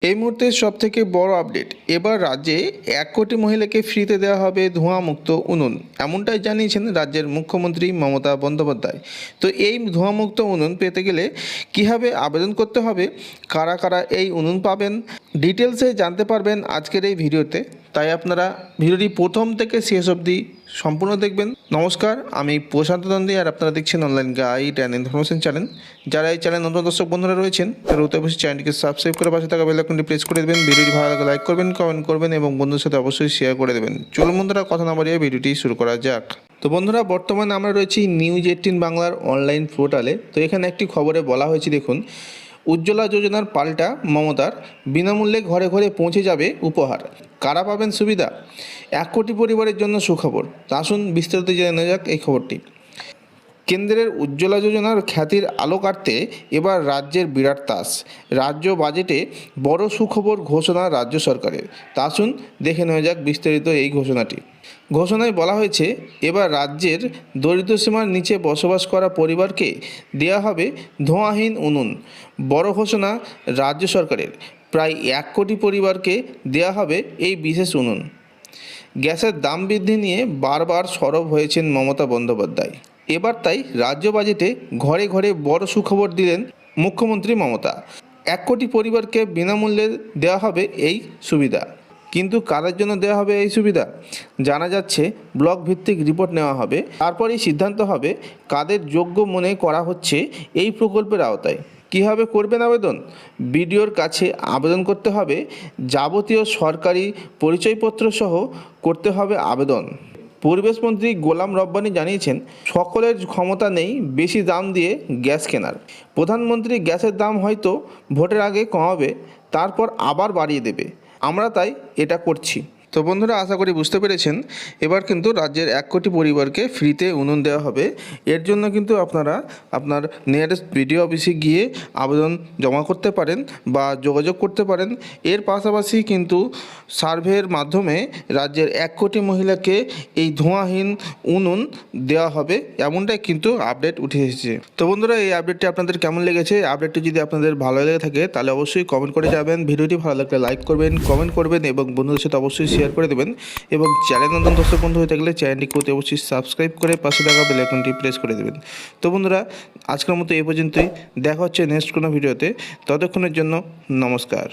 এই মুহূর্তের সবথেকে বড় আপডেট, এবার রাজ্যে 1 কোটি মহিলাকে ফ্রিতে দেওয়া হবে ধোঁয়ামুক্ত উনুন। এমনটাই জানিয়েছেন রাজ্যের মুখ্যমন্ত্রী মমতা বন্দ্যোপাধ্যায়। তো এই ধোঁয়ামুক্ত উনুন পেতে গেলে কীভাবে আবেদন করতে হবে, কারা কারা এই উনুন পাবেন, ডিটেলসে জানতে পারবেন আজকের এই ভিডিওতে। তাই আপনারা ভিডিওটি প্রথম থেকে শেষ অবধি সম্পূর্ণ দেখবেন। নমস্কার, আমি প্রশান্ত নন্দী আর আপনারা দেখছেন online guide and information channel. যারা এই চ্যানেল নতুন দর্শক বন্ধুরা রয়েছেন তারা অবশ্যই চ্যানেলটিকে সাবস্ক্রাইব করে পাশে থাকা বেল আইকনটি প্রেস করে দেবেন। ভিডিওটি ভালো লাগলে লাইক করবেন, কমেন্ট করবেন এবং বন্ধুদের সাথে অবশ্যই শেয়ার করে দেবেন। চলুন বন্ধুরা, কথা না বাড়িয়ে ভিডিওটি শুরু করা যাক। তো বন্ধুরা, বর্তমানে আমরা রয়েছি নিউজ18 বাংলার অনলাইন পোর্টালে। তো এখানে একটি খবরে বলা হয়েছে, দেখুন, উজ্জ্বলা যোজনার পাল্টা মমতার, বিনামূল্যে ঘরে ঘরে পৌঁছে যাবে উপহার। কারা পাবেন সুবিধা? 1 কোটি পরিবারের জন্য সুখবর। আসুন বিস্তারিত জেনে নেওয়া যাক এই খবরটি। কেন্দ্রের উজ্জ্বলা যোজনার খ্যাতির আলো কাটতে এবার রাজ্যের বিরাট তাস। রাজ্য বাজেটে বড় সুখবর ঘোষণা রাজ্য সরকারের। তা আসুন দেখে নেওয়া যাক বিস্তারিত এই ঘোষণাটি। ঘোষণায় বলা হয়েছে, এবার রাজ্যের দরিদ্র সীমার নিচে বসবাস করা পরিবারকে দেওয়া হবে ধোঁয়াহীন উনুন। বড় ঘোষণা রাজ্য সরকারের। প্রায় 1 কোটি পরিবারকে দেওয়া হবে এই বিশেষ উনুন। গ্যাসের দাম বৃদ্ধি নিয়ে বারবার সরব হয়েছেন মমতা বন্দ্যোপাধ্যায়। এবার তাই রাজ্য বাজেটে ঘরে ঘরে বড় সুখবর দিলেন মুখ্যমন্ত্রী মমতা। 1 কোটি পরিবারকে বিনামূল্যে দেওয়া হবে এই সুবিধা। কিন্তু কাদের জন্য দেওয়া হবে এই সুবিধা? জানা যাচ্ছে, ব্লক ভিত্তিক রিপোর্ট নেওয়া হবে, তারপরেই সিদ্ধান্ত হবে কাদের যোগ্য মনে করা হচ্ছে এই প্রকল্পের আওতায়। কীভাবে করবেন আবেদন? বিডিওর কাছে আবেদন করতে হবে, যাবতীয় সরকারি পরিচয়পত্র সহ করতে হবে আবেদন। পরিবেশমন্ত্রী গোলাম রব্বানী জানিয়েছেন, সকলের ক্ষমতা নেই বেশি দাম দিয়ে গ্যাস কেনার। প্রধানমন্ত্রী গ্যাসের দাম হয়তো ভোটের আগে কমাবে, তারপর আবার বাড়িয়ে দেবে। আমরা তাই এটা করছি। তো বন্ধুরা, আশা করি বুঝতে পেরেছেন। এবার কিন্তু রাজ্যের 1 কোটি পরিবারকে ফ্রিতে উনুন দেওয়া হবে। এর জন্য কিন্তু আপনারা আপনার নিয়ারেস্ট বিডিও অফিসে গিয়ে আবেদন জমা করতে পারেন বা যোগাযোগ করতে পারেন। এর পাশাপাশি কিন্তু সার্ভের মাধ্যমে রাজ্যের 1 কোটি মহিলাকে এই ধোঁয়াহীন উনুন দেওয়া হবে, এমনটাই কিন্তু আপডেট উঠে এসেছে। তো বন্ধুরা, এই আপডেটটি আপনাদের কেমন লেগেছে? আপডেটটি যদি আপনাদের ভালো লেগে থাকে তাহলে অবশ্যই কমেন্ট করে যাবেন। ভিডিওটি ভালো লাগলে লাইক করবেন, কমেন্ট করবেন এবং বন্ধুদের সাথে অবশ্যই শেয়ার করে দেবেন। এবং চ্যানেল নতুন দর্শক বন্ধু হয়ে থাকলে চ্যানেলটি অবশ্যই সাবস্ক্রাইব করে পাশে থাকা বেল আইকনটি প্রেস করে দেবেন। তো বন্ধুরা, আজকের মতো এই পর্যন্তই। দেখা হচ্ছে নেক্সট কোনো ভিডিওতে। ততক্ষণের জন্য নমস্কার।